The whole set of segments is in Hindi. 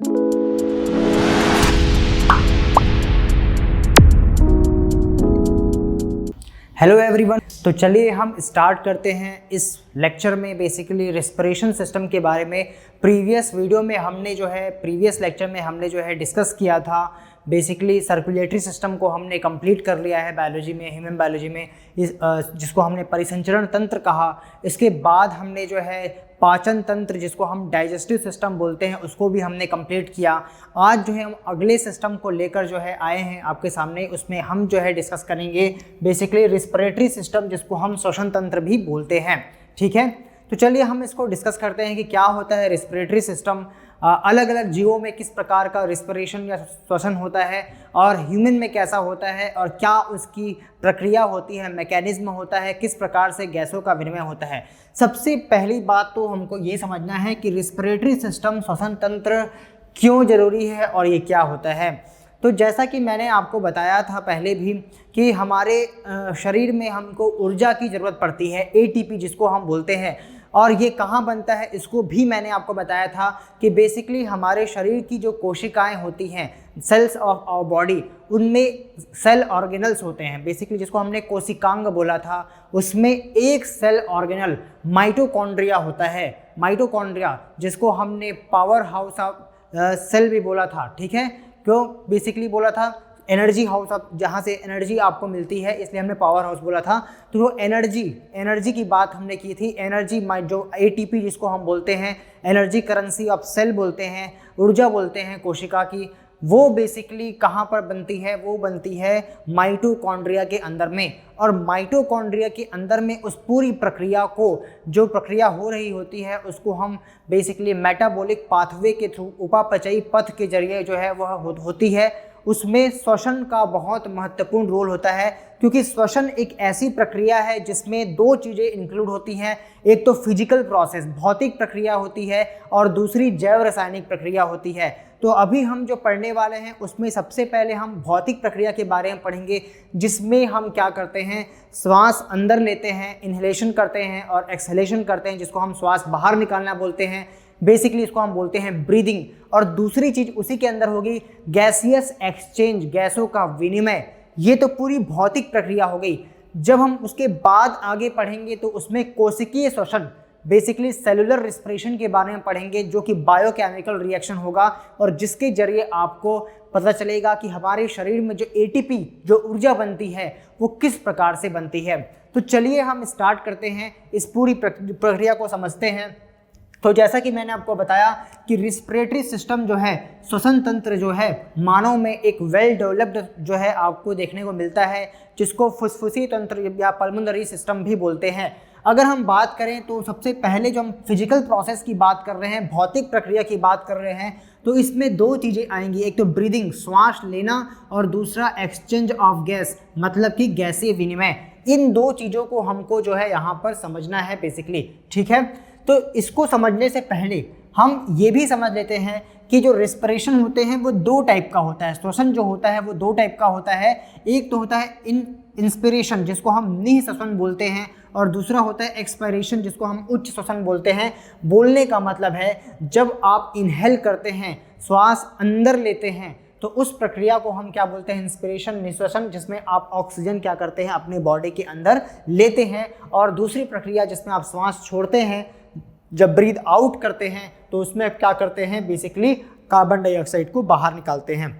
हेलो एवरीवन, तो चलिए हम स्टार्ट करते हैं इस लेक्चर में बेसिकली रेस्पिरेशन सिस्टम के बारे में। प्रीवियस लेक्चर में हमने डिस्कस किया था बेसिकली सर्कुलेटरी सिस्टम को हमने कंप्लीट कर लिया है बायोलॉजी में, ह्यूमन बायोलॉजी में, जिसको हमने परिसंचरण तंत्र कहा। इसके बाद हमने पाचन तंत्र, जिसको हम डाइजेस्टिव सिस्टम बोलते हैं, उसको भी हमने कंप्लीट किया। आज हम अगले सिस्टम को लेकर आए हैं आपके सामने। उसमें हम डिस्कस करेंगे बेसिकली रेस्पिरेटरी सिस्टम, जिसको हम श्वसन तंत्र भी बोलते हैं। ठीक है, तो चलिए हम इसको डिस्कस करते हैं कि क्या होता है रेस्पिरेटरी सिस्टम, अलग अलग जीवों में किस प्रकार का रेस्पिरेशन या श्वसन होता है, और ह्यूमन में कैसा होता है, और क्या उसकी प्रक्रिया होती है, मैकेनिज्म होता है, किस प्रकार से गैसों का विनिमय होता है। सबसे पहली बात तो हमको ये समझना है कि रेस्पिरेटरी सिस्टम, श्वसन तंत्र क्यों ज़रूरी है और ये क्या होता है। तो जैसा कि मैंने आपको बताया था पहले भी कि हमारे शरीर में हमको ऊर्जा की ज़रूरत पड़ती है, ATP जिसको हम बोलते हैं। और ये कहाँ बनता है इसको भी मैंने आपको बताया था कि बेसिकली हमारे शरीर की जो कोशिकाएं होती हैं, सेल्स ऑफ आवर बॉडी, उनमें सेल ऑर्गेनल्स होते हैं बेसिकली, जिसको हमने कोशिकांग बोला था। उसमें एक सेल ऑर्गेनल माइटोकॉन्ड्रिया होता है। माइटोकॉन्ड्रिया जिसको हमने पावर हाउस ऑफ सेल भी बोला था। ठीक है, क्यों बेसिकली बोला था? एनर्जी हाउस ऑफ, जहाँ से एनर्जी आपको मिलती है, इसलिए हमने पावर हाउस बोला था। तो वो एनर्जी की बात हमने की थी। एनर्जी जो ATP जिसको हम बोलते हैं, एनर्जी करेंसी ऑफ सेल बोलते हैं, ऊर्जा बोलते हैं कोशिका की, वो बेसिकली कहाँ पर बनती है? वो बनती है माइटोकॉन्ड्रिया के अंदर में। और माइटोकॉन्ड्रिया के अंदर में उस पूरी प्रक्रिया को, जो प्रक्रिया हो रही होती है, उसको हम बेसिकली मेटाबॉलिक पाथवे के थ्रू, उपापचयी पथ के जरिए वह होती है। उसमें श्वसन का बहुत महत्वपूर्ण रोल होता है, क्योंकि श्वसन एक ऐसी प्रक्रिया है जिसमें दो चीज़ें इंक्लूड होती हैं। एक तो फिजिकल प्रोसेस, भौतिक प्रक्रिया होती है, और दूसरी जैव रासायनिक प्रक्रिया होती है। तो अभी हम जो पढ़ने वाले हैं उसमें सबसे पहले हम भौतिक प्रक्रिया के बारे में पढ़ेंगे, जिसमें हम क्या करते हैं, श्वास अंदर लेते हैं, इन्हेलेशन करते हैं, और एक्सहेलेशन करते हैं, जिसको हम श्वास बाहर निकालना बोलते हैं। बेसिकली इसको हम बोलते हैं ब्रीदिंग। और दूसरी चीज़ उसी के अंदर होगी गैसियस एक्सचेंज, गैसों का विनिमय। ये तो पूरी भौतिक प्रक्रिया हो गई। जब हम उसके बाद आगे पढ़ेंगे तो उसमें कोशिकीय श्वसन, बेसिकली सेलुलर रेस्पिरेशन के बारे में पढ़ेंगे, जो कि बायोकेमिकल रिएक्शन होगा, और जिसके जरिए आपको पता चलेगा कि हमारे शरीर में जो ATP, जो ऊर्जा बनती है, वो किस प्रकार से बनती है। तो चलिए हम स्टार्ट करते हैं, इस पूरी प्रक्रिया को समझते हैं। तो जैसा कि मैंने आपको बताया कि रेस्पिरेटरी सिस्टम श्वसन तंत्र मानव में एक वेल डेवलप्ड आपको देखने को मिलता है, जिसको फुसफुसी तंत्र या पल्मोनरी सिस्टम भी बोलते हैं। अगर हम बात करें तो सबसे पहले जो हम फिजिकल प्रोसेस की बात कर रहे हैं, भौतिक प्रक्रिया की बात कर रहे हैं, तो इसमें दो चीज़ें आएंगी। एक तो ब्रीदिंग, श्वास लेना, और दूसरा एक्सचेंज ऑफ गैस, मतलब कि गैसीय विनिमय। इन दो चीज़ों को हमको यहाँ पर समझना है बेसिकली। ठीक है, तो इसको समझने से पहले हम ये भी समझ लेते हैं कि जो रेस्पिरेशन होते हैं वो दो टाइप का होता है। श्वसन जो होता है वो दो टाइप का होता है। एक तो होता है इंस्पिरेशन, जिसको हम निःश्वसन बोलते हैं, और दूसरा होता है एक्सपायरेशन, जिसको हम उच्च श्वसन बोलते हैं। बोलने का मतलब है जब आप इनहेल करते हैं, श्वास अंदर लेते हैं, तो उस प्रक्रिया को हम क्या बोलते हैं? इंस्पिरेशन, निःश्वसन, जिसमें आप ऑक्सीजन क्या करते हैं? अपने बॉडी के अंदर लेते हैं। और दूसरी प्रक्रिया जिसमें आप श्वास छोड़ते हैं, जब ब्रीद आउट करते हैं, तो उसमें क्या करते हैं? बेसिकली कार्बन डाइऑक्साइड को बाहर निकालते हैं।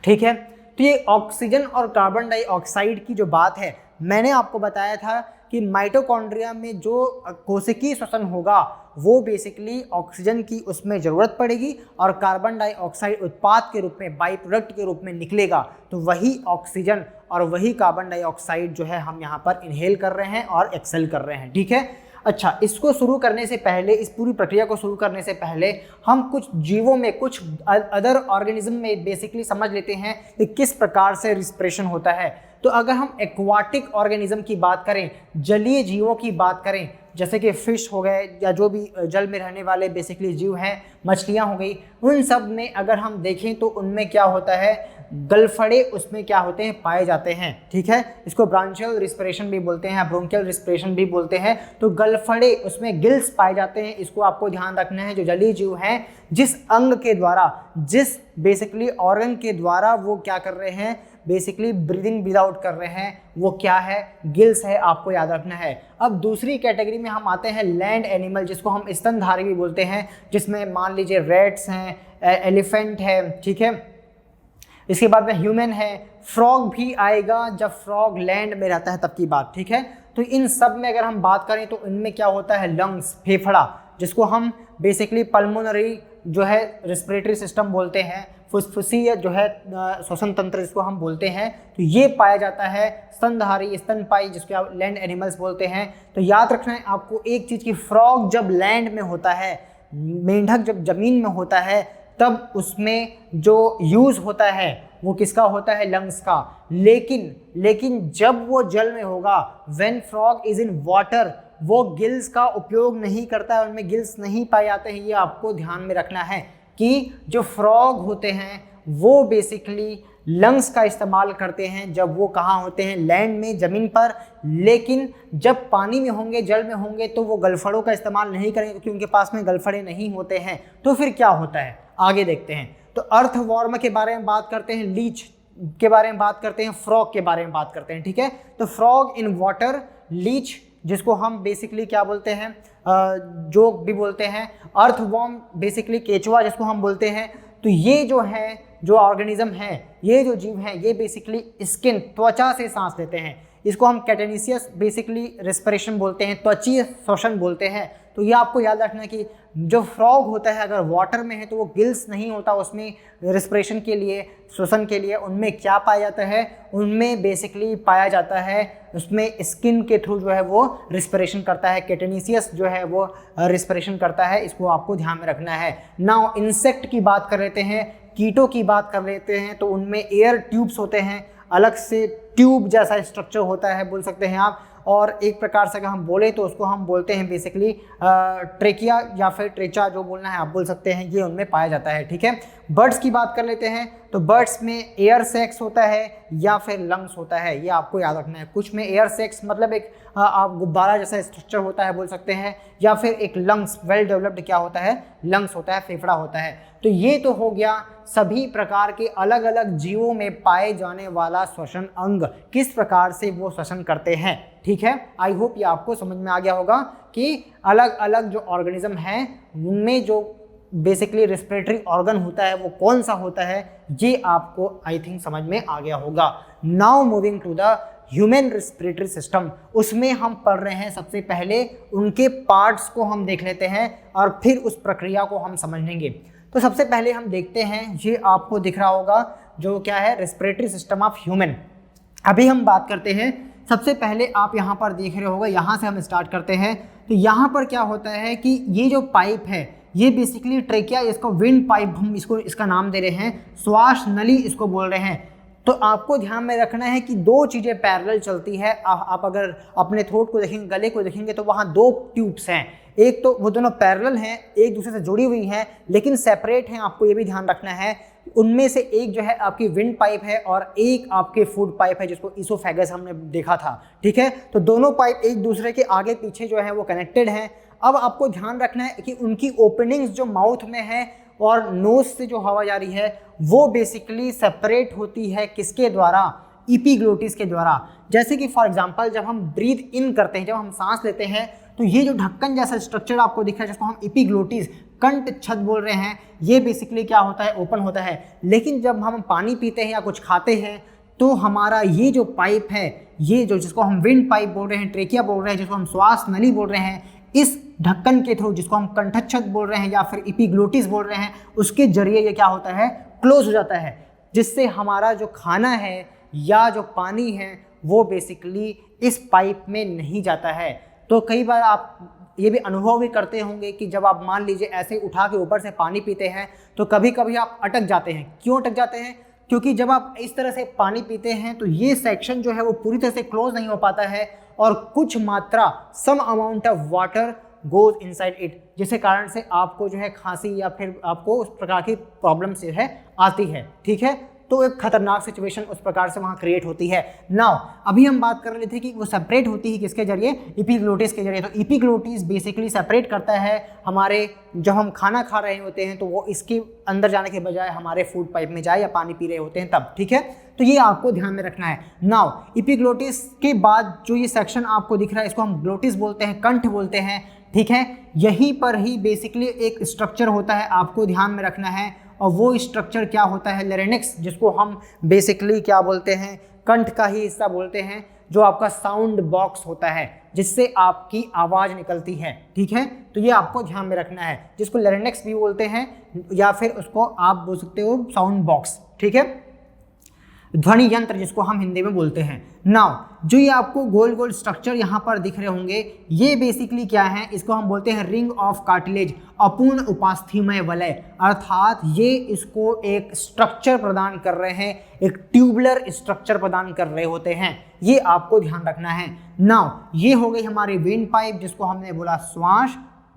ठीक है, तो ये ऑक्सीजन और कार्बन डाइऑक्साइड की जो बात है, मैंने आपको बताया था कि माइटोकॉन्ड्रिया में जो कोशिकीय श्वसन होगा वो बेसिकली ऑक्सीजन की उसमें ज़रूरत पड़ेगी, और कार्बन डाइऑक्साइड उत्पाद के रूप में, बाई प्रोडक्ट के रूप में निकलेगा। तो वही ऑक्सीजन और वही कार्बन डाइऑक्साइड हम यहाँ पर इनहेल कर रहे हैं और एक्सेल कर रहे हैं। ठीक है, अच्छा, इसको शुरू करने से पहले, इस पूरी प्रक्रिया को शुरू करने से पहले हम कुछ जीवों में, कुछ अदर ऑर्गेनिज्म में बेसिकली समझ लेते हैं कि किस प्रकार से रिस्पिरेशन होता है। तो अगर हम एक्वाटिक ऑर्गेनिज्म की बात करें, जलीय जीवों की बात करें, जैसे कि फिश हो गए या जो भी जल में रहने वाले बेसिकली जीव हैं, मछलियाँ हो गई, उन सब में अगर हम देखें तो उनमें क्या होता है? गलफड़े उसमें क्या होते हैं, पाए जाते हैं। ठीक है, इसको ब्रांचियल रिस्पिरेशन भी बोलते हैं, ब्रोंकियल रिस्पिरेशन भी बोलते हैं। तो गलफड़े उसमें गिल्स पाए जाते हैं, इसको आपको ध्यान रखना है। जो जलीय जीव हैं, जिस अंग के द्वारा, जिस बेसिकली ऑर्गन के द्वारा वो क्या कर रहे हैं, बेसिकली ब्रीदिंग विदाउट कर रहे हैं, वो क्या है, गिल्स है, आपको याद रखना है। अब दूसरी कैटेगरी में हम आते हैं लैंड एनिमल, जिसको हम स्तनधारी भी बोलते हैं, जिसमें मान लीजिए रैट्स हैं, एलिफेंट है। ठीक है, इसके बाद में ह्यूमन है, फ्रॉग भी आएगा जब फ्रॉग लैंड में रहता है तब की बात। ठीक है, तो इन सब में अगर हम बात करें तो इनमें क्या होता है, लंग्स, फेफड़ा, जिसको हम बेसिकली पल्मोनरी जो है रेस्पिरेटरी सिस्टम बोलते हैं, फुसफुसी जो है श्वसन तंत्र जिसको हम बोलते हैं, तो ये पाया जाता है। स्तनधारी, स्तनपाई, जिसको आप लैंड एनिमल्स बोलते हैं। तो याद रखना है आपको एक चीज़ की, फ्रॉग जब लैंड में होता है, मेंढक जब जमीन में होता है, तब उसमें जो यूज़ होता है वो किसका होता है, लंग्स का। लेकिन जब वो जल में होगा, when frog is in water, वो गिल्स का उपयोग नहीं करता है, उनमें गिल्स नहीं पाए जाते हैं। ये आपको ध्यान में रखना है कि जो फ्रॉग होते हैं वो बेसिकली लंग्स का इस्तेमाल करते हैं जब वो कहाँ होते हैं, लैंड में, ज़मीन पर। लेकिन जब पानी में होंगे, जल में होंगे, तो वो गलफड़ों का इस्तेमाल नहीं करेंगे क्योंकि उनके पास में गलफड़े नहीं होते हैं। तो फिर क्या होता है, आगे देखते हैं। तो अर्थवॉर्म के बारे में बात करते हैं, लीच के बारे में बात करते हैं, फ्रॉग के बारे में बात करते हैं। ठीक है, तो फ्रॉग इन वाटर, लीच जिसको हम बेसिकली क्या बोलते हैं, जोग भी बोलते हैं, अर्थवॉर्म बेसिकली केचुआ जिसको हम बोलते हैं। तो ये जो है, जो ऑर्गेनिज्म है, ये जो जीव हैं, ये बेसिकली स्किन, त्वचा से सांस लेते हैं। इसको हम कैटेनिसियस बेसिकली रेस्पिरेशन बोलते हैं, त्वचीय श्वसन बोलते हैं। तो ये आपको याद रखना कि जो फ्रॉग होता है अगर वाटर में है तो वो गिल्स नहीं होता उसमें रेस्पिरेशन के लिए, श्वसन के लिए। उनमें क्या पाया जाता है, उनमें बेसिकली पाया जाता है, उसमें स्किन के थ्रू जो है वो रिस्पिरेशन करता है, कैटेनिसियस जो है वो रिस्पिरेशन करता है। इसको आपको ध्यान में रखना है। नाउ इंसेक्ट की बात कर लेते हैं, कीटों की बात कर लेते हैं। तो उनमें एयर ट्यूब्स होते हैं, अलग से ट्यूब जैसा स्ट्रक्चर होता है बोल सकते हैं आप। और एक प्रकार से अगर हम बोले तो उसको हम बोलते हैं बेसिकली ट्रेकिया या फिर ट्रेचा, जो बोलना है आप बोल सकते हैं, ये उनमें पाया जाता है। ठीक है, बर्ड्स की बात कर लेते हैं। तो बर्ड्स में एयर सेक्स होता है या फिर लंग्स होता है, ये आपको याद रखना है। कुछ में एयर सेक्स मतलब एक आप गुब्बारा जैसा स्ट्रक्चर होता है बोल सकते हैं, या फिर एक लंग्स, वेल डेवलप्ड क्या होता है, लंग्स होता है, फेफड़ा होता है। तो ये तो हो गया सभी प्रकार के अलग अलग जीवों में पाए जाने वाला श्वसन अंग, किस प्रकार से वो श्वसन करते हैं। ठीक है, आई होप ये आपको समझ में आ गया होगा कि अलग अलग जो ऑर्गेनिज्म हैं उनमें जो बेसिकली रेस्पिरेटरी ऑर्गन होता है वो कौन सा होता है, ये आपको आई थिंक समझ में आ गया होगा। Now moving to the human respiratory system, उसमें हम पढ़ रहे हैं सबसे पहले उनके पार्ट्स को हम देख लेते हैं और फिर उस प्रक्रिया को हम समझेंगे। तो सबसे पहले हम देखते हैं, ये आपको दिख रहा होगा जो क्या है, रेस्पिरेटरी सिस्टम ऑफ ह्यूमन। अभी हम बात करते हैं, सबसे पहले आप यहाँ पर देख रहे होगा, यहाँ से हम स्टार्ट करते हैं। तो यहाँ पर क्या होता है कि ये जो पाइप है, ये बेसिकली ट्रेकिया, इसको विंड पाइप हम इसका नाम दे रहे हैं, श्वास नली इसको बोल रहे हैं। तो आपको ध्यान में रखना है कि दो चीज़ें पैरेलल चलती है। आप अगर अपने थ्रोट को देखेंगे, गले को देखेंगे, तो वहाँ दो ट्यूब्स हैं। एक तो वो दोनों पैरेलल हैं, एक दूसरे से जुड़ी हुई हैं, लेकिन सेपरेट हैं। आपको ये भी ध्यान रखना है, उनमें से एक जो है आपकी विंड पाइप है और एक आपके फूड पाइप है, जिसको ईसोफेगस हमने देखा था। ठीक है, तो दोनों पाइप एक दूसरे के आगे पीछे जो है वो कनेक्टेड हैं। अब आपको ध्यान रखना है कि उनकी ओपनिंग्स जो माउथ में है और नोज से जो हवा जा रही है वो बेसिकली सेपरेट होती है किसके द्वारा, इपीग्लोटिस के द्वारा। जैसे कि फॉर एग्जांपल जब हम ब्रीथ इन करते हैं, जब हम सांस लेते हैं, तो ये जो ढक्कन जैसा स्ट्रक्चर आपको दिख रहा है जिसको हम इपीग्लोटिस, कंठ छत बोल रहे हैं, ये बेसिकली क्या होता है, ओपन होता है। लेकिन जब हम पानी पीते हैं या कुछ खाते हैं तो हमारा ये जो पाइप है, ये जो जिसको हम विंड पाइप बोल रहे हैं, ट्रेकिया बोल रहे हैं, जिसको हम श्वास नली बोल रहे हैं, इस ढक्कन के थ्रू, जिसको हम कंठच्छद बोल रहे हैं या फिर इपीग्लोटिस बोल रहे हैं, उसके जरिए ये क्या होता है, क्लोज हो जाता है, जिससे हमारा जो खाना है या जो पानी है वो बेसिकली इस पाइप में नहीं जाता है। तो कई बार आप ये भी अनुभव भी करते होंगे कि जब आप मान लीजिए ऐसे उठा के ऊपर से पानी पीते हैं तो कभी कभी आप अटक जाते हैं। क्यों अटक जाते हैं? क्योंकि जब आप इस तरह से पानी पीते हैं तो ये सेक्शन जो है वो पूरी तरह से क्लोज नहीं हो पाता है और कुछ मात्रा, some amount of water goes inside it, जिसके कारण से आपको जो है खांसी या फिर आपको उस प्रकार की प्रॉब्लम से है आती है। ठीक है, तो एक खतरनाक सिचुएशन उस प्रकार से वहाँ क्रिएट होती है। नाउ अभी हम बात कर रहे थे कि वो सेपरेट होती है किसके जरिए, एपिग्लोटिस के जरिए। तो एपिग्लोटिस बेसिकली सेपरेट करता है हमारे, जब हम खाना खा रहे होते हैं तो वो इसके अंदर जाने के बजाय हमारे फूड पाइप में जाए या पानी पी रहे होते हैं तब, ठीक है। तो ये आपको ध्यान में रखना है। नाउ एपिग्लोटिस के बाद जो ये सेक्शन आपको दिख रहा है इसको हम ग्लोटिस बोलते हैं, कंठ बोलते हैं, ठीक है। यहीं पर ही बेसिकली एक स्ट्रक्चर होता है, आपको ध्यान में रखना है, और वो स्ट्रक्चर क्या होता है, लैरिंक्स, जिसको हम बेसिकली क्या बोलते हैं, कंठ का ही हिस्सा बोलते हैं, जो आपका साउंड बॉक्स होता है जिससे आपकी आवाज़ निकलती है, ठीक है। तो ये आपको ध्यान में रखना है, जिसको लैरिंक्स भी बोलते हैं या फिर उसको आप बोल सकते हो साउंड बॉक्स, ठीक है, ध्वनि यंत्र जिसको हम हिंदी में बोलते हैं। नाउ जो ये आपको गोल गोल स्ट्रक्चर यहाँ पर दिख रहे होंगे, ये बेसिकली क्या है, इसको हम बोलते हैं रिंग ऑफ कार्टिलेज, अपूर्ण उपास्थीमय वलय, अर्थात ये इसको एक स्ट्रक्चर प्रदान कर रहे हैं, एक ट्यूबुलर स्ट्रक्चर प्रदान कर रहे होते हैं, ये आपको ध्यान रखना है। नाउ ये हो गई हमारी वेन पाइप, जिसको हमने बोला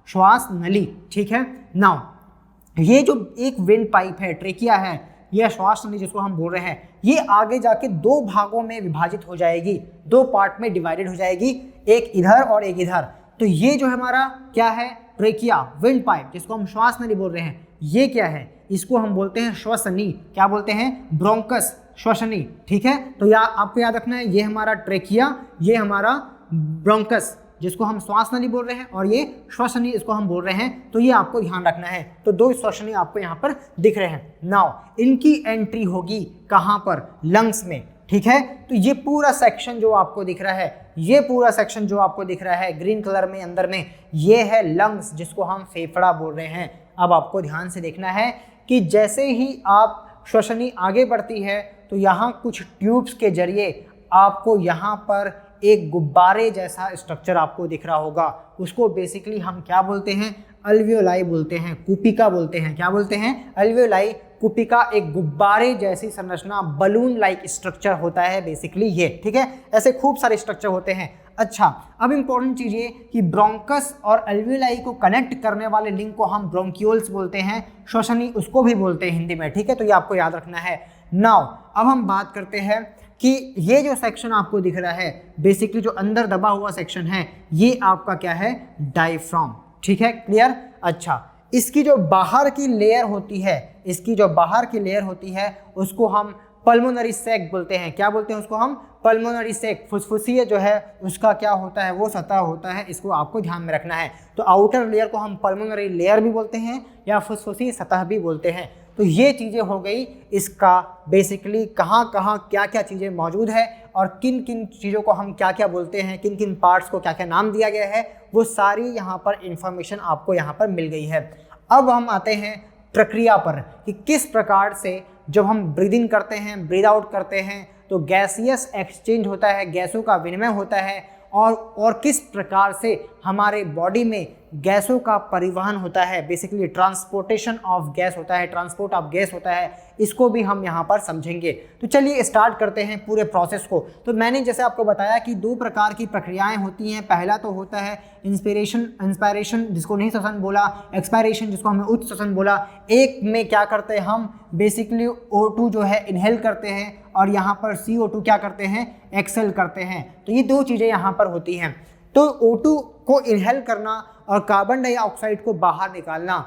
श्वास नली, ठीक है। नाउ ये जो एक वेन पाइप है, ट्रेकिया है, यह श्वास नली जिसको हम बोल रहे हैं, ये आगे जाके दो भागों में विभाजित हो जाएगी, दो पार्ट में डिवाइडेड हो जाएगी, एक इधर और एक इधर। तो ये जो हमारा क्या है, ट्रेकिया, विंड पाइप, जिसको हम श्वास नली बोल रहे हैं, ये क्या है, इसको हम बोलते हैं श्वसनी, क्या बोलते हैं, ब्रोंकस, श्वसनी, ठीक है। तो आपको याद रखना है, ये हमारा ट्रेकिया, ये हमारा ब्रोंकस जिसको हम श्वास नली बोल रहे हैं, और ये श्वसनी इसको हम बोल रहे हैं। तो ये आपको ध्यान रखना है। तो दो श्वसनी आपको यहाँ पर दिख रहे हैं। नाउ इनकी एंट्री होगी कहाँ पर, लंग्स में, ठीक है। तो ये पूरा सेक्शन जो आपको दिख रहा है, ये पूरा सेक्शन जो आपको दिख रहा है ग्रीन कलर में अंदर में, ये है लंग्स, जिसको हम फेफड़ा बोल रहे हैं। अब आपको ध्यान से देखना है कि जैसे ही आप श्वसनी आगे बढ़ती है तो यहाँ कुछ ट्यूब्स के जरिए आपको यहाँ पर एक गुब्बारे जैसा स्ट्रक्चर आपको दिख रहा होगा, उसको बेसिकली हम क्या बोलते हैं, अल्वियोलाई बोलते हैं, कुपिका बोलते हैं। क्या बोलते हैं, अल्वियोलाई कुपिका, एक गुब्बारे जैसी संरचना, बलून लाइक स्ट्रक्चर होता है बेसिकली ये, ठीक है। ऐसे खूब सारे स्ट्रक्चर होते हैं। अच्छा, अब इंपॉर्टेंट चीज़ ये कि ब्रोंकस और अल्वियोलाई को कनेक्ट करने वाले लिंक को हम ब्रोंक्यूल्स बोलते हैं, श्वसनी उसको भी बोलते हैं हिंदी में, ठीक है। तो ये आपको याद रखना है। नाउ अब हम बात करते हैं कि ये जो सेक्शन आपको दिख रहा है, बेसिकली जो अंदर दबा हुआ सेक्शन है, ये आपका क्या है, डायफ्राम, ठीक है, क्लियर। अच्छा, इसकी जो बाहर की लेयर होती है, इसकी जो बाहर की लेयर होती है उसको हम पल्मोनरी सैक बोलते हैं। क्या बोलते हैं उसको हम, पल्मोनरी सैक। फुसफुसिया जो है उसका क्या होता है, वो सतह होता है, इसको आपको ध्यान में रखना है। तो आउटर लेयर को हम पल्मोनरी लेयर भी बोलते हैं या फुसफुसी सतह भी बोलते हैं। तो ये चीज़ें हो गई इसका बेसिकली कहाँ कहाँ क्या क्या चीज़ें मौजूद है और किन किन चीज़ों को हम क्या क्या बोलते हैं, किन किन पार्ट्स को क्या क्या नाम दिया गया है, वो सारी यहाँ पर इंफॉर्मेशन आपको यहाँ पर मिल गई है। अब हम आते हैं प्रक्रिया पर कि किस प्रकार से जब हम ब्रीद इन करते हैं, ब्रीद आउट करते हैं, तो गैसियस एक्सचेंज होता है, गैसों का विनिमय होता है, और किस प्रकार से हमारे बॉडी में गैसों का परिवहन होता है, बेसिकली ट्रांसपोर्टेशन ऑफ गैस होता है, ट्रांसपोर्ट ऑफ गैस होता है, इसको भी हम यहाँ पर समझेंगे। तो चलिए स्टार्ट करते हैं पूरे प्रोसेस को। तो मैंने जैसे आपको बताया कि दो प्रकार की प्रक्रियाएं होती हैं। पहला तो होता है इंस्पायरेशन जिसको नहीं श्वसन बोला, एक्सपायरेशन जिसको हमने उच्च श्वसन बोला। एक में क्या करते हैं हम, बेसिकली O2 जो है इनहेल करते हैं और यहाँ पर CO2 क्या करते हैं, एक्सेल करते हैं। तो ये दो चीज़ें यहाँ पर होती हैं। तो O2 को इनहेल करना और कार्बन डाइऑक्साइड को बाहर निकालना,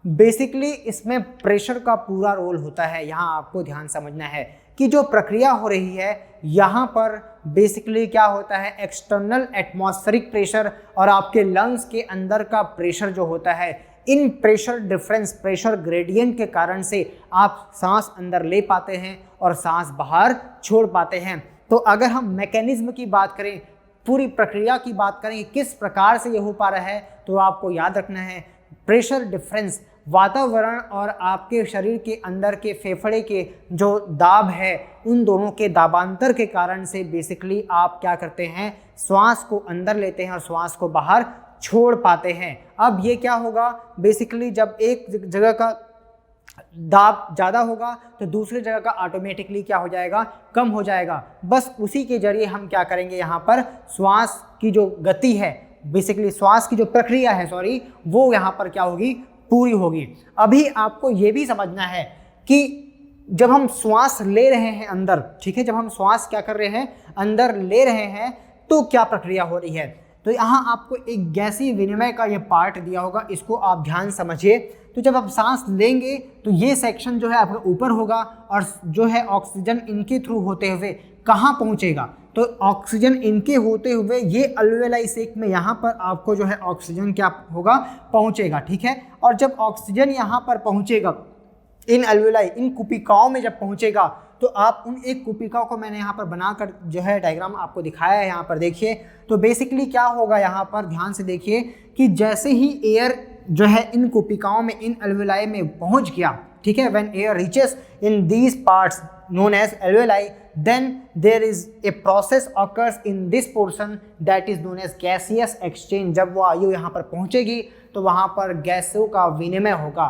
बेसिकली इसमें प्रेशर का पूरा रोल होता है। यहाँ आपको ध्यान समझना है कि जो प्रक्रिया हो रही है यहाँ पर बेसिकली क्या होता है, एक्सटर्नल एटमॉस्फेरिक प्रेशर और आपके लंग्स के अंदर का प्रेशर जो होता है, इन प्रेशर डिफरेंस, प्रेशर ग्रेडियंट के कारण से आप सांस अंदर ले पाते हैं और सांस बाहर छोड़ पाते हैं। तो अगर हम मैकेनिज्म की बात करें, पूरी प्रक्रिया की बात करें किस प्रकार से ये हो पा रहा है, तो आपको याद रखना है प्रेशर डिफरेंस वातावरण और आपके शरीर के अंदर के फेफड़े के जो दाब है, उन दोनों के दाबांतर के कारण से बेसिकली आप क्या करते हैं, श्वास को अंदर लेते हैं और श्वास को बाहर छोड़ पाते हैं। अब ये क्या होगा, बेसिकली जब एक जगह का दाब ज़्यादा होगा तो दूसरी जगह का ऑटोमेटिकली क्या हो जाएगा, कम हो जाएगा। बस उसी के जरिए हम क्या करेंगे, यहाँ पर श्वास की जो गति है, बेसिकली श्वास की जो प्रक्रिया है वो यहाँ पर क्या होगी, पूरी होगी। अभी आपको ये भी समझना है कि जब हम श्वास ले रहे हैं अंदर, ठीक है, जब हम श्वास क्या कर रहे हैं, अंदर ले रहे हैं, तो क्या प्रक्रिया हो रही है। तो यहाँ आपको एक गैसीय विनिमय का ये पार्ट दिया होगा, इसको आप ध्यान समझिए। तो जब आप सांस लेंगे तो ये सेक्शन जो है आपका ऊपर होगा और जो है ऑक्सीजन इनके थ्रू होते हुए कहाँ पहुँचेगा, तो ऑक्सीजन इनके होते हुए ये अल्वेलाई सेक में यहाँ पर आपको जो है ऑक्सीजन क्या होगा, पहुँचेगा, ठीक है। और जब ऑक्सीजन यहाँ पर पहुँचेगा इन अल्वेलाई, इन कुपिकाओं में जब पहुँचेगा, तो आप उन एक कुपिकाओं को मैंने यहाँ पर बनाकर जो है डायग्राम आपको दिखाया है, यहाँ पर देखिए। तो बेसिकली क्या होगा, यहाँ पर ध्यान से देखिए कि जैसे ही एयर जो है इन कुपिकाओं में, इन अल्वेलाई में पहुँच गया, ठीक है, when air reaches in these parts known as alveoli, then there is a process occurs in this portion that is known as gaseous exchange। जब वो वायु यहाँ पर पहुँचेगी तो वहाँ पर गैसों का विनिमय होगा।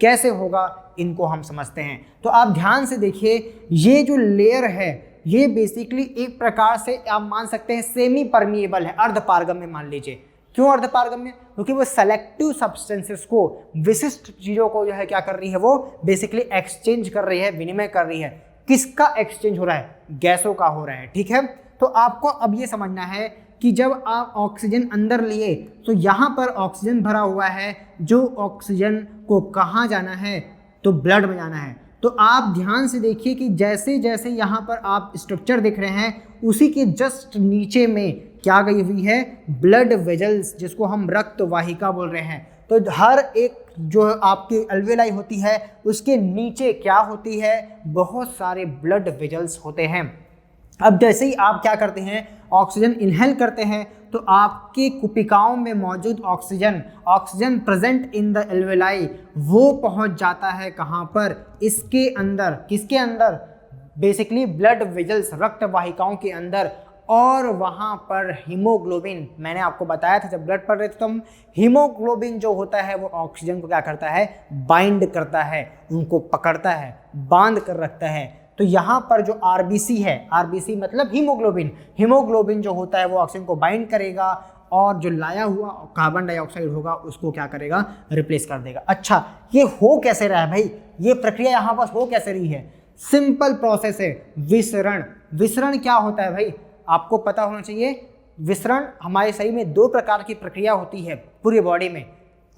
कैसे होगा, इनको हम समझते हैं। तो आप ध्यान से देखिए, ये जो लेयर है ये बेसिकली एक प्रकार से आप मान सकते हैं सेमी परमिएबल है, अर्धपारगम्य मान लीजिए। क्यों अर्धपारगम्य, क्योंकि वो सेलेक्टिव सब्सटेंसेस को, विशिष्ट चीज़ों को जो है क्या कर रही है, वो बेसिकली एक्सचेंज कर रही है, विनिमय कर रही है। किसका एक्सचेंज हो रहा है, गैसों का हो रहा है, ठीक है। तो आपको अब ये समझना है कि जब आप ऑक्सीजन अंदर लिए तो यहाँ पर ऑक्सीजन भरा हुआ है, जो ऑक्सीजन को कहाँ जाना है, तो ब्लड में जाना है। तो आप ध्यान से देखिए कि जैसे जैसे यहाँ पर आप स्ट्रक्चर देख रहे हैं, उसी के जस्ट नीचे में क्या गई हुई है, ब्लड वेजल्स, जिसको हम रक्त वाहिका बोल रहे हैं। तो हर एक जो आपकी अल्वेलाई होती है उसके नीचे क्या होती है, बहुत सारे ब्लड वेजल्स होते हैं। अब जैसे ही आप क्या करते हैं, ऑक्सीजन इनहेल करते हैं, तो आपकी कुपिकाओं में मौजूद oxygen present in the alveoli, वो पहुंच जाता है कहाँ पर, इसके अंदर। किसके अंदर, बेसिकली ब्लड वेजल्स, रक्त वाहिकाओं के अंदर। और वहाँ पर हीमोग्लोबिन, मैंने आपको बताया था जब ब्लड पढ़ रहे थे तो हम, हीमोग्लोबिन जो होता है वो ऑक्सीजन को क्या करता है, बाइंड करता है, उनको पकड़ता है, बांध कर रखता है। तो यहाँ पर जो आरबीसी है, आरबीसी मतलब हीमोग्लोबिन जो होता है वो ऑक्सीजन को बाइंड करेगा और जो लाया हुआ कार्बन डाइऑक्साइड होगा उसको क्या करेगा, रिप्लेस कर देगा। अच्छा, ये हो कैसे रहा है भाई, ये प्रक्रिया यहाँ पर हो कैसे रही है, सिंपल प्रोसेस है, विसरण। विसरण क्या होता है भाई, आपको पता होना चाहिए। विसरण हमारे शरीर में दो प्रकार की प्रक्रिया होती है पूरी बॉडी में,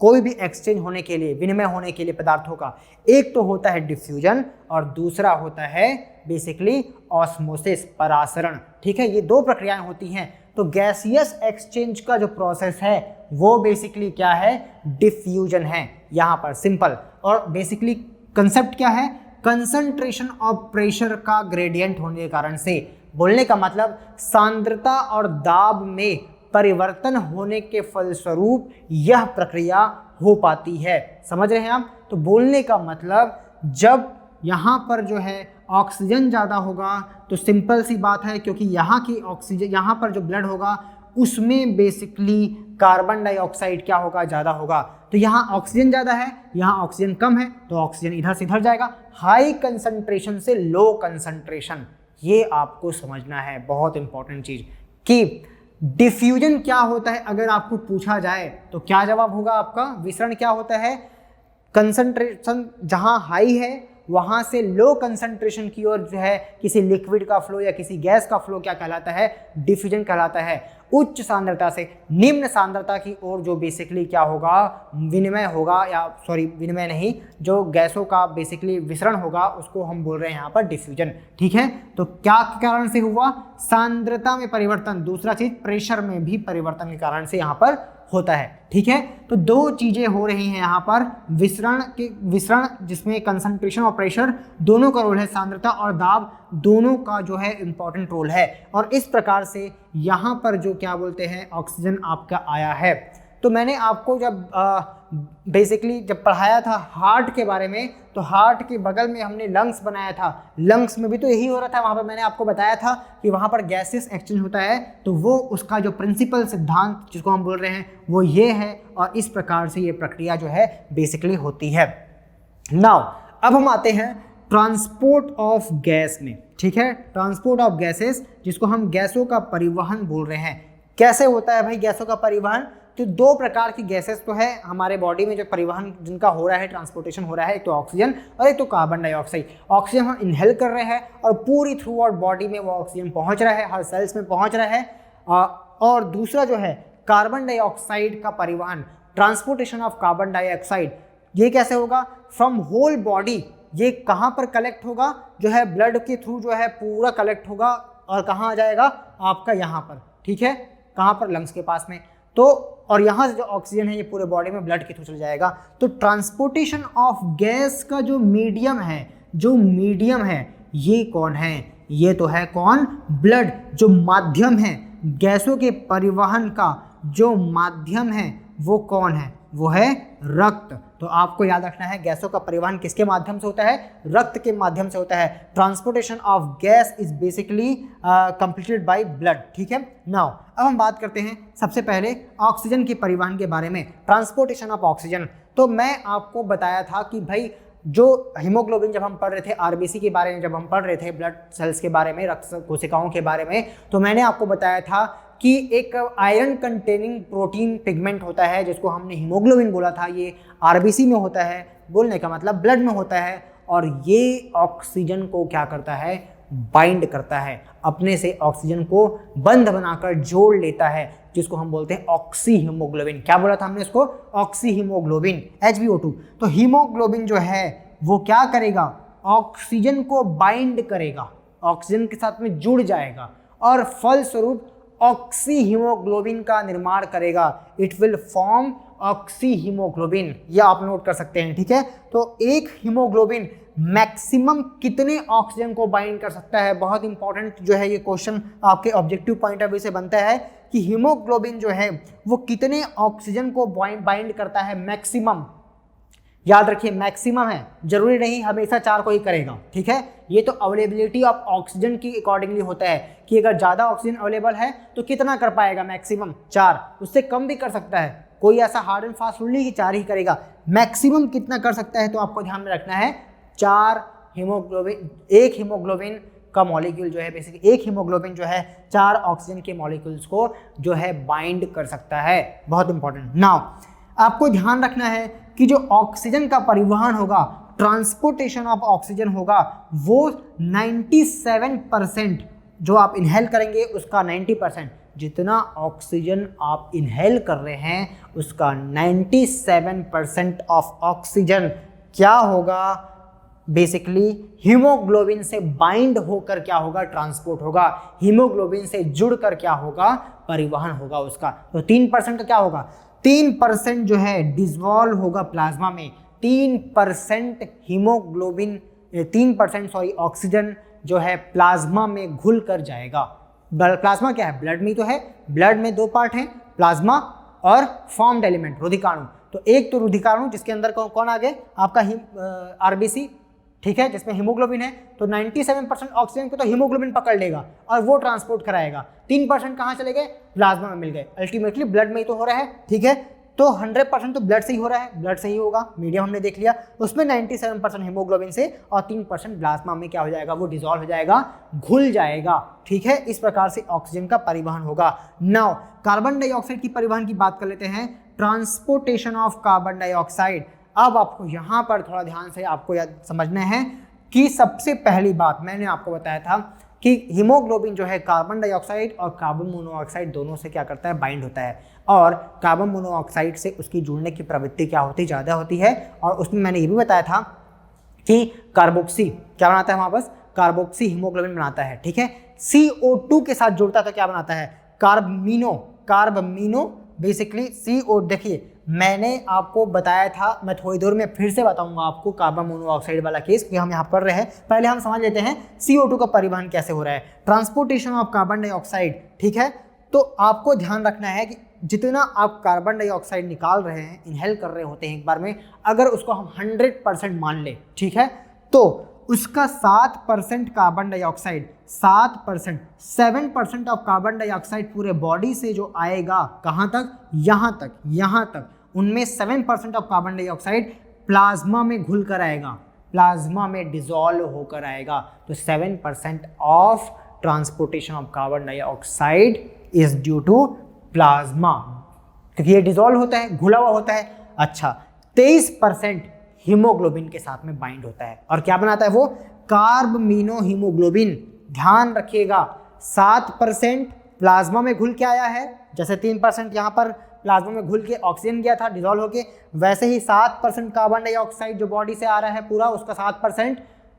कोई भी एक्सचेंज होने के लिए, विनिमय होने के लिए पदार्थों का। एक तो होता है डिफ्यूजन और दूसरा होता है बेसिकली ऑस्मोसिस, परासरण, ठीक है। ये दो प्रक्रियाएं होती हैं। तो गैसियस एक्सचेंज का जो प्रोसेस है वो बेसिकली क्या है, डिफ्यूजन है यहाँ पर, सिंपल। और बेसिकली कंसेप्ट क्या है, कंसंट्रेशन ऑफ प्रेशर का ग्रेडियंट होने के कारण से, बोलने का मतलब सांद्रता और दाब में परिवर्तन होने के फलस्वरूप यह प्रक्रिया हो पाती है। समझ रहे हैं आप। तो बोलने का मतलब जब यहाँ पर जो है ऑक्सीजन ज़्यादा होगा तो सिंपल सी बात है, क्योंकि यहाँ की ऑक्सीजन, यहाँ पर जो ब्लड होगा उसमें बेसिकली कार्बन डाइऑक्साइड क्या होगा, ज़्यादा होगा। तो यहाँ ऑक्सीजन ज़्यादा है, यहाँ ऑक्सीजन कम है, तो ऑक्सीजन इधर से इधर जाएगा। हाई कंसंट्रेशन से लो कंसंट्रेशन, ये आपको समझना है, बहुत इंपॉर्टेंट चीज़। कि डिफ्यूजन क्या होता है अगर आपको पूछा जाए तो क्या जवाब होगा आपका, विसरण क्या होता है, कंसंट्रेशन जहाँ हाई है वहाँ से लो कंसंट्रेशन की ओर जो है किसी लिक्विड का फ्लो या किसी गैस का फ्लो क्या कहलाता है, डिफ्यूजन कहलाता है। उच्च सांद्रता से निम्न सांद्रता की ओर जो बेसिकली क्या होगा, विनिमय होगा, या सॉरी विनिमय नहीं, जो गैसों का बेसिकली विसरण होगा उसको हम बोल रहे हैं यहाँ पर डिफ्यूजन, ठीक है। तो क्या कारण से हुआ, सांद्रता में परिवर्तन, दूसरा चीज प्रेशर में भी परिवर्तन के कारण से यहाँ पर होता है, ठीक है। तो दो चीजें हो रही हैं यहाँ पर, विसरण जिसमें कंसंट्रेशन और प्रेशर दोनों का रोल है, सांद्रता और दाब दोनों का जो है इंपॉर्टेंट रोल है। और इस प्रकार से यहाँ पर जो क्या बोलते हैं ऑक्सीजन आपका आया है। तो मैंने आपको जब बेसिकली जब पढ़ाया था हार्ट के बारे में, तो हार्ट के बगल में हमने लंग्स बनाया था, लंग्स में भी तो यही हो रहा था। वहाँ पर मैंने आपको बताया था कि वहाँ पर गैसेस एक्सचेंज होता है, तो वो उसका जो प्रिंसिपल सिद्धांत जिसको हम बोल रहे हैं वो ये है, और इस प्रकार से ये प्रक्रिया जो है बेसिकली होती है। नाउ अब हम आते हैं ट्रांसपोर्ट ऑफ गैस में, ठीक है। ट्रांसपोर्ट ऑफ गैसेस, जिसको हम गैसों का परिवहन बोल रहे हैं। कैसे होता है भाई गैसों का परिवहन, तो दो प्रकार की गैसेस तो है हमारे बॉडी में जो परिवहन जिनका हो रहा है, ट्रांसपोर्टेशन हो रहा है, एक तो ऑक्सीजन और एक तो कार्बन डाइऑक्साइड। ऑक्सीजन हम इनहेल कर रहे हैं और पूरी थ्रू आउट बॉडी में वो ऑक्सीजन पहुंच रहा है, हर सेल्स में पहुंच रहा है। और दूसरा जो है कार्बन डाइऑक्साइड का परिवहन, ट्रांसपोर्टेशन ऑफ कार्बन डाइऑक्साइड, ये कैसे होगा? From whole body. ये कहाँ पर कलेक्ट होगा? जो है ब्लड के थ्रू जो है पूरा कलेक्ट होगा और कहाँ आ जाएगा? आपका यहाँ पर, ठीक है, कहाँ पर? लंग्स के पास में। तो और यहाँ से जो ऑक्सीजन है ये पूरे बॉडी में ब्लड के थ्रू चल जाएगा। तो ट्रांसपोर्टेशन ऑफ गैस का जो मीडियम है, ये कौन है? ये तो है कौन? ब्लड। जो माध्यम है गैसों के परिवहन का, जो माध्यम है वो कौन है? वो है रक्त। तो आपको याद रखना है गैसों का परिवहन किसके माध्यम से होता है? रक्त के माध्यम से होता है। Transportation of gas is basically completed by blood, ठीक है। नाउ अब हम बात करते हैं सबसे पहले ऑक्सीजन के परिवहन के बारे में, ट्रांसपोर्टेशन ऑफ ऑक्सीजन। तो मैं आपको बताया था कि भाई जो हीमोग्लोबिन जब हम पढ़ रहे थे, आरबीसी के बारे में जब हम पढ़ रहे थे, ब्लड सेल्स के बारे में, रक्त कोशिकाओं के बारे में, तो मैंने आपको बताया था कि एक आयरन कंटेनिंग प्रोटीन पिगमेंट होता है जिसको हमने हीमोग्लोबिन बोला था। ये आरबीसी में होता है, बोलने का मतलब ब्लड में होता है, और ये ऑक्सीजन को क्या करता है? बाइंड करता है, अपने से ऑक्सीजन को बंध बनाकर जोड़ लेता है, जिसको हम बोलते हैं ऑक्सी हीमोग्लोबिन। क्या बोला था हमने इसको? Oxy haemoglobin, HbO2। तो हीमोग्लोबिन जो है वो क्या करेगा? ऑक्सीजन को बाइंड करेगा, ऑक्सीजन के साथ में जुड़ जाएगा और फलस्वरूप ऑक्सी हीमोग्लोबिन का निर्माण करेगा। It will form oxy haemoglobin, ये आप नोट कर सकते हैं, ठीक है। तो एक हीमोग्लोबिन मैक्सिमम कितने ऑक्सीजन को बाइंड कर सकता है? बहुत इंपॉर्टेंट जो है ये क्वेश्चन आपके ऑब्जेक्टिव पॉइंट ऑफ व्यू से बनता है कि हीमोग्लोबिन जो है वो कितने ऑक्सीजन को बाइंड करता है मैक्सिमम। याद रखिए मैक्सिमम है, जरूरी नहीं हमेशा 4 को ही करेगा, ठीक है। ये तो अवेलेबिलिटी ऑफ ऑक्सीजन की अकॉर्डिंगली होता है कि अगर ज़्यादा ऑक्सीजन अवेलेबल है तो कितना कर पाएगा? मैक्सिमम 4, उससे कम भी कर सकता है। कोई ऐसा हार्ड एंड फास्ट रूल नहीं कि 4 ही करेगा, मैक्सिमम कितना कर सकता है? तो आपको ध्यान में रखना है 4 हीमोग्लोबिन, एक हीमोग्लोबिन का मॉलिक्यूल जो है बेसिकली, एक हीमोग्लोबिन जो है 4 ऑक्सीजन के मॉलिक्यूल्स को जो है बाइंड कर सकता है। बहुत इंपॉर्टेंट। नाउ आपको ध्यान रखना है कि जो ऑक्सीजन का परिवहन होगा, ट्रांसपोर्टेशन ऑफ ऑक्सीजन होगा, वो 97% जो आप इनहेल करेंगे उसका 90%, जितना ऑक्सीजन आप इनहेल कर रहे हैं उसका 97% ऑफ ऑक्सीजन क्या होगा? बेसिकली हीमोग्लोबिन से बाइंड होकर क्या होगा? ट्रांसपोर्ट होगा। हीमोग्लोबिन से जुड़कर क्या होगा? परिवहन होगा उसका। तो 3% क्या होगा? 3% जो है डिसॉल्व होगा प्लाज्मा में। 3% हीमोग्लोबिन, 3% सॉरी ऑक्सीजन जो है प्लाज्मा में घुल कर जाएगा। प्लाज्मा क्या है? ब्लड में तो है, ब्लड में 2 पार्ट हैं, प्लाज्मा और फॉर्म्ड एलिमेंट रुधिकाणु। तो एक तो रुधिकाणु जिसके अंदर कौन आ गए? आपका आरबीसी, ठीक है, जिसमें हीमोग्लोबिन है। तो 97% ऑक्सीजन को तो हीमोग्लोबिन पकड़ लेगा और वो ट्रांसपोर्ट कराएगा। 3% कहाँ चले गए? प्लाज्मा में मिल गए। अल्टीमेटली ब्लड में ही तो हो रहा है, ठीक है। तो 100% तो ब्लड से ही हो रहा है, ब्लड से ही होगा, मीडियम हमने देख लिया। उसमें 97% हीमोग्लोबिन से और 3% प्लाज्मा में क्या हो जाएगा? वो डिसॉल्व हो जाएगा, घुल जाएगा, ठीक है। इस प्रकार से ऑक्सीजन का परिवहन होगा। नाउ कार्बन डाइऑक्साइड की परिवहन की बात कर लेते हैं, ट्रांसपोर्टेशन ऑफ कार्बन डाइऑक्साइड। अब आपको यहाँ पर थोड़ा ध्यान से आपको याद समझना है कि सबसे पहली बात मैंने आपको बताया था कि हीमोग्लोबिन जो है कार्बन डाइऑक्साइड और कार्बन मोनोऑक्साइड दोनों से क्या करता है? बाइंड होता है। और कार्बन मोनोऑक्साइड से उसकी जुड़ने की प्रवृत्ति क्या होती है? ज़्यादा होती है। और उसमें मैंने ये भी बताया था कि कार्बोक्सी क्या बनाता है? वापस कार्बोक्सी हीमोग्लोबिन बनाता है, ठीक है। CO2 के साथ जुड़ता है तो क्या बनाता है? कार्बमीनो बेसिकली CO। देखिए मैंने आपको बताया था, मैं थोड़ी देर में फिर से बताऊंगा आपको कार्बन मोनोऑक्साइड वाला केस, क्योंकि हम यहाँ पढ़ रहे हैं। पहले हम समझ लेते हैं CO2 का परिवहन कैसे हो रहा है, ट्रांसपोर्टेशन ऑफ कार्बन डाइऑक्साइड, ठीक है। तो आपको ध्यान रखना है कि जितना आप कार्बन डाइऑक्साइड निकाल रहे हैं, इनहेल कर रहे होते हैं एक बार में, अगर उसको हम 100% मान ले, ठीक है, तो उसका 7% carbon dioxide, 7%, 7% of carbon dioxide पूरे बॉडी से जो आएगा, कहाँ तक? यहाँ तक, उनमें 7% ऑफ कार्बन डाइऑक्साइड प्लाज्मा में घुल कर आएगा, प्लाज्मा में डिसॉल्व होकर आएगा। तो 7% of transportation of carbon dioxide is due to plasma. क्योंकि ये डिजोल्व होता है, घुला हुआ होता है। अच्छा, 23% हीमोग्लोबिन के साथ में बाइंड होता है और क्या बनाता है वो, कार्बमिनो हीमोग्लोबिन। ध्यान रखिएगा 7% प्लाज्मा में घुल के आया है, जैसे 3% यहाँ पर प्लाज्मा में घुल के ऑक्सीजन गया था डिजोल्व होके, वैसे ही 7% कार्बन डाइऑक्साइड जो बॉडी से आ रहा है पूरा, उसका 7%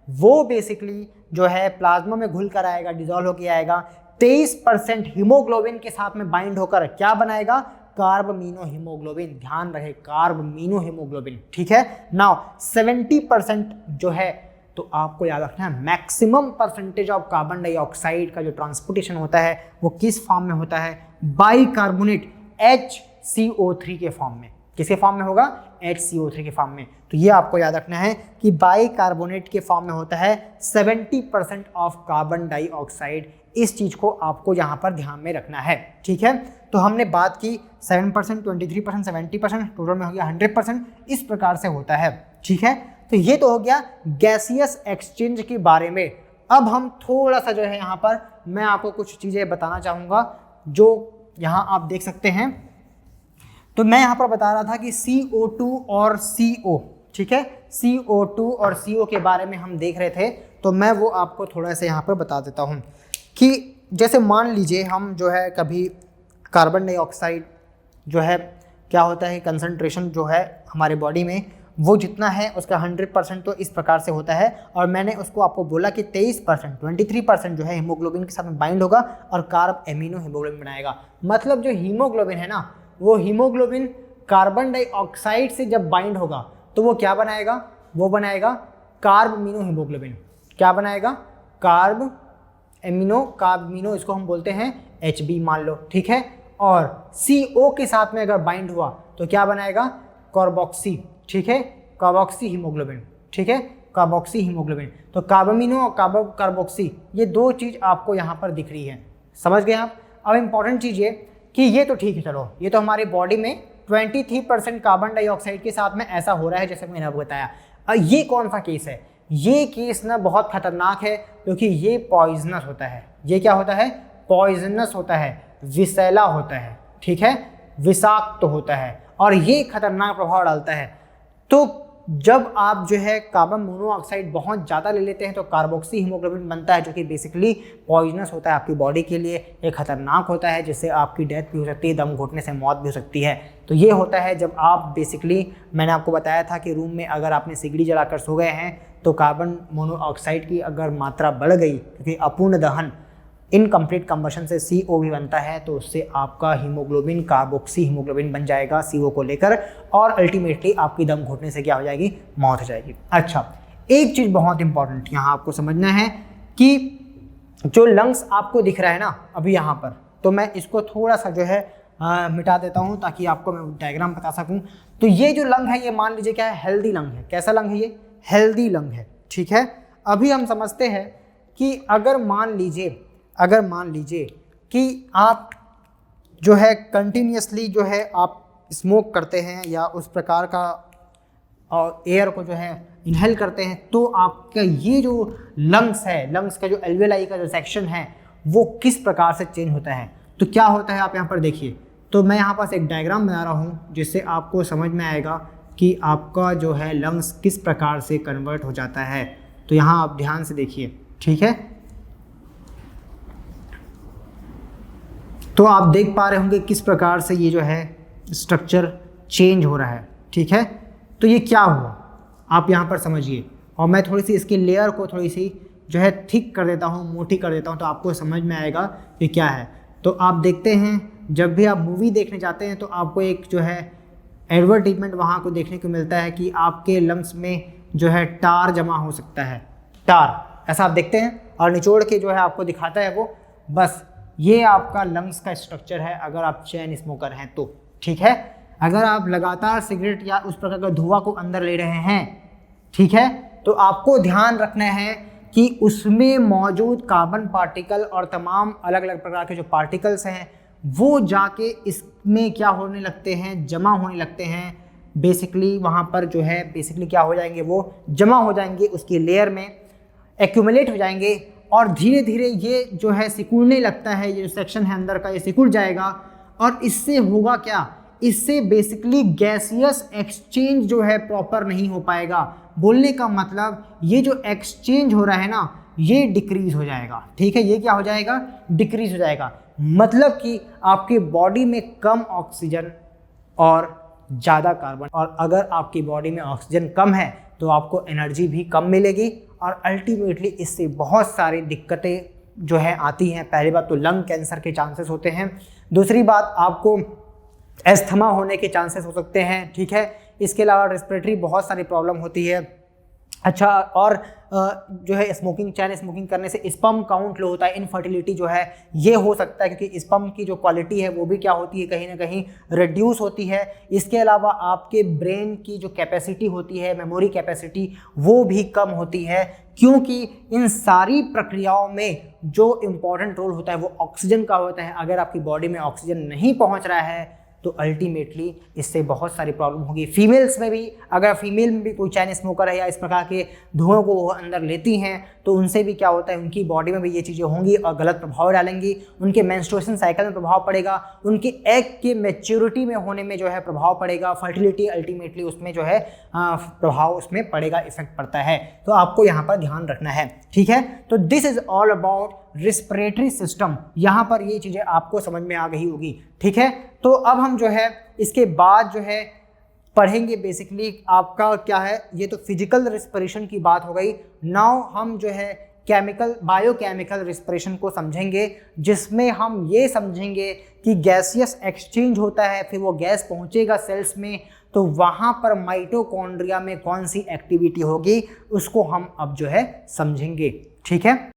वो बेसिकली जो है प्लाज्मा में घुल कर आएगा, डिजोल्व होके आएगा। 23% हीमोग्लोबिन के साथ में बाइंड होकर क्या बनाएगा, कार्बमिनो हीमोग्लोबिन। ध्यान रहे, कार्बमिनो हीमोग्लोबिन, ठीक है। नाउ 70% जो है, तो आपको याद रखना है maximum percentage of carbon dioxide का जो ट्रांसपोर्टेशन होता है वो किस फॉर्म में होता है, बाइकार्बोनेट HCO3 के फॉर्म में। किसके फॉर्म में होगा, HCO3 के फॉर्म में। तो ये आपको याद रखना है कि बाइकार्बोनेट के फॉर्म में होता है 70% ऑफ कार्बन डाइऑक्साइड। इस चीज को आपको यहाँ पर ध्यान में रखना है, ठीक है। तो हमने बात की 7%, 23%, 70%, टोटल में हो गया 100%, इस प्रकार से होता है, ठीक है। तो ये तो हो गया गैसियस एक्सचेंज के बारे में। अब हम थोड़ा सा जो है यहाँ पर मैं आपको कुछ चीज़ें बताना चाहूँगा जो यहाँ आप देख सकते हैं। तो मैं यहाँ पर बता रहा था कि CO2 और CO, ठीक है, CO2 और CO के बारे में हम देख रहे थे। तो मैं वो आपको थोड़ा सा यहाँ पर बता देता हूँ कि जैसे मान लीजिए हम जो है कभी कार्बन डाइऑक्साइड जो है क्या होता है, कंसंट्रेशन जो है हमारे बॉडी में वो जितना है उसका 100% तो इस प्रकार से होता है। और मैंने उसको आपको बोला कि 23%, 23% जो है हीमोग्लोबिन के साथ में बाइंड होगा और कार्ब एमिनो हीमोग्लोबिन बनाएगा। मतलब जो हीमोग्लोबिन है ना, वो हीमोग्लोबिन कार्बन डाइऑक्साइड से जब बाइंड होगा तो वो क्या बनाएगा, वो बनाएगा कार्बमिनो हीमोग्लोबिन। क्या बनाएगा, कार्ब एमिनो, इसको हम बोलते हैं HB मान लो, ठीक है। और CO के साथ में अगर बाइंड हुआ तो क्या बनाएगा, कार्बोक्सी, ठीक है, कार्बोक्सी हीमोग्लोबिन, ठीक है, कार्बोक्सी हीमोग्लोबिन। तो कार्बमिनो और कार्बोक्सी, ये दो चीज़ आपको यहाँ पर दिख रही है, समझ गए आप। अब इंपॉर्टेंट चीज़ ये कि ये तो ठीक है, चलो ये तो हमारी बॉडी में 23% कार्बन डाइऑक्साइड के साथ में ऐसा हो रहा है जैसे मैंने आपको बताया। ये कौन सा केस है, ये केस ना बहुत खतरनाक है क्योंकि ये पॉइजनस होता है। ये क्या होता है, पॉइजनस होता है, विषैला होता है, ठीक है, विषाक्त होता है और ये खतरनाक प्रभाव डालता है। तो जब आप जो है कार्बन मोनोऑक्साइड बहुत ज़्यादा ले लेते हैं तो कार्बोक्सी हीमोग्लोबिन बनता है, जो कि बेसिकली पॉइजनस होता है आपकी बॉडी के लिए, ये खतरनाक होता है, जिससे आपकी डेथ भी हो सकती है, दम घुटने से मौत भी हो सकती है। तो ये होता है जब आप बेसिकली, मैंने आपको बताया था कि रूम में अगर आपने सिगड़ी जलाकर सो गए हैं तो कार्बन मोनोऑक्साइड की अगर मात्रा बढ़ गई, क्योंकि अपूर्ण दहन, इनकम्प्लीट कंबशन से CO भी बनता है, तो उससे आपका हीमोग्लोबिन कार्बोक्सी हीमोग्लोबिन बन जाएगा CO को लेकर और अल्टीमेटली आपकी दम घुटने से क्या हो जाएगी, मौत हो जाएगी। अच्छा, एक चीज़ बहुत इंपॉर्टेंट यहाँ आपको समझना है कि जो लंग्स आपको दिख रहा है ना अभी यहाँ पर, तो मैं इसको थोड़ा सा जो है मिटा देता हूँ ताकि आपको मैं डायग्राम बता सकूँ। तो ये जो लंग है, ये मान लीजिए क्या है, हेल्दी लंग है। कैसा लंग है ये, हेल्दी लंग है, ठीक है। अभी हम समझते हैं कि अगर मान लीजिए कि आप जो है कंटिन्यूसली जो है आप स्मोक करते हैं या उस प्रकार का एयर को जो है इनहेल करते हैं, तो आपका ये जो लंग्स है, लंग्स का जो एल्वेलाई का जो सेक्शन है वो किस प्रकार से चेंज होता है। तो क्या होता है आप यहाँ पर देखिए। तो मैं यहाँ पास एक डायग्राम बना रहा हूँ जिससे आपको समझ में आएगा कि आपका जो है लंग्स किस प्रकार से कन्वर्ट हो जाता है। तो यहाँ आप ध्यान से देखिए, ठीक है। तो आप देख पा रहे होंगे किस प्रकार से ये जो है स्ट्रक्चर चेंज हो रहा है, ठीक है। तो ये क्या हुआ आप यहाँ पर समझिए, और मैं थोड़ी सी इसकी लेयर को थोड़ी सी जो है थिक कर देता हूँ, मोटी कर देता हूँ, तो आपको समझ में आएगा कि क्या है। तो आप देखते हैं जब भी आप मूवी देखने जाते हैं तो आपको एक जो है एडवर्टीजमेंट वहाँ को देखने को मिलता है कि आपके लंग्स में जो है टार जमा हो सकता है, टार, ऐसा आप देखते हैं, और निचोड़ के जो है आपको दिखाता है वो। बस ये आपका लंग्स का स्ट्रक्चर है अगर आप चेन स्मोकर हैं तो, ठीक है। अगर आप लगातार सिगरेट या उस प्रकार का धुआं को अंदर ले रहे हैं, ठीक है, तो आपको ध्यान रखना है कि उसमें मौजूद कार्बन पार्टिकल और तमाम अलग अलग प्रकार के जो पार्टिकल्स हैं वो जाके इसमें क्या होने लगते हैं, जमा होने लगते हैं। बेसिकली वहाँ पर जो है बेसिकली क्या हो जाएंगे, वो जमा हो जाएंगे, उसकी लेयर में एक्यूमुलेट हो जाएंगे और धीरे धीरे ये जो है सिकुड़ने लगता है। ये जो सेक्शन है अंदर का ये सिकुड़ जाएगा और इससे होगा क्या, इससे बेसिकली गैसियस एक्सचेंज जो है प्रॉपर नहीं हो पाएगा। बोलने का मतलब ये जो एक्सचेंज हो रहा है ना, ये डिक्रीज हो जाएगा। ठीक है, ये क्या हो जाएगा? डिक्रीज हो जाएगा। मतलब कि आपकी बॉडी में कम ऑक्सीजन और ज़्यादा कार्बन, और अगर आपकी बॉडी में ऑक्सीजन कम है तो आपको एनर्जी भी कम मिलेगी और अल्टीमेटली इससे बहुत सारी दिक्कतें जो है आती हैं। पहली बात तो लंग कैंसर के चांसेस होते हैं, दूसरी बात आपको एस्थमा होने के चांसेस हो सकते हैं। ठीक है, इसके अलावा रेस्पिरेटरी बहुत सारी प्रॉब्लम होती है। अच्छा, और जो है स्मोकिंग, चैन स्मोकिंग करने से स्पर्म काउंट लो होता है, इनफर्टिलिटी जो है ये हो सकता है, क्योंकि स्पर्म की जो क्वालिटी है वो भी क्या होती है, कहीं ना कहीं रिड्यूस होती है। इसके अलावा आपके ब्रेन की जो कैपेसिटी होती है, मेमोरी कैपेसिटी, वो भी कम होती है, क्योंकि इन सारी प्रक्रियाओं में जो इम्पॉर्टेंट रोल होता है वो ऑक्सीजन का होता है। अगर आपकी बॉडी में ऑक्सीजन नहीं पहुँच रहा है तो अल्टीमेटली इससे बहुत सारी प्रॉब्लम होगी। फीमेल्स में भी, अगर फीमेल में भी कोई चैन स्मोकर है या इस प्रकार के धुआं को वो अंदर लेती हैं तो उनसे भी क्या होता है, उनकी बॉडी में भी ये चीज़ें होंगी और गलत प्रभाव डालेंगी। उनके मेंस्ट्रुएशन साइकिल में प्रभाव पड़ेगा, उनके एग के मैच्योरिटी में होने में जो है प्रभाव पड़ेगा, फर्टिलिटी अल्टीमेटली उसमें जो है प्रभाव उसमें पड़ेगा, इफेक्ट पड़ता है। तो आपको यहाँ पर ध्यान रखना है। ठीक है, तो this is all about respiratory system. यहाँ पर ये चीज़ें आपको समझ में आ गई होगी। ठीक है, तो अब हम जो है इसके बाद जो है पढ़ेंगे बेसिकली आपका क्या है, ये तो फिजिकल रिस्पिरेशन की बात हो गई। नाउ हम जो है केमिकल, बायोकेमिकल रिस्पिरेशन को समझेंगे, जिसमें हम ये समझेंगे कि गैसियस एक्सचेंज होता है, फिर वो गैस पहुँचेगा सेल्स में, तो वहाँ पर माइटोकॉन्ड्रिया में कौन सी एक्टिविटी होगी उसको हम अब जो है समझेंगे। ठीक है।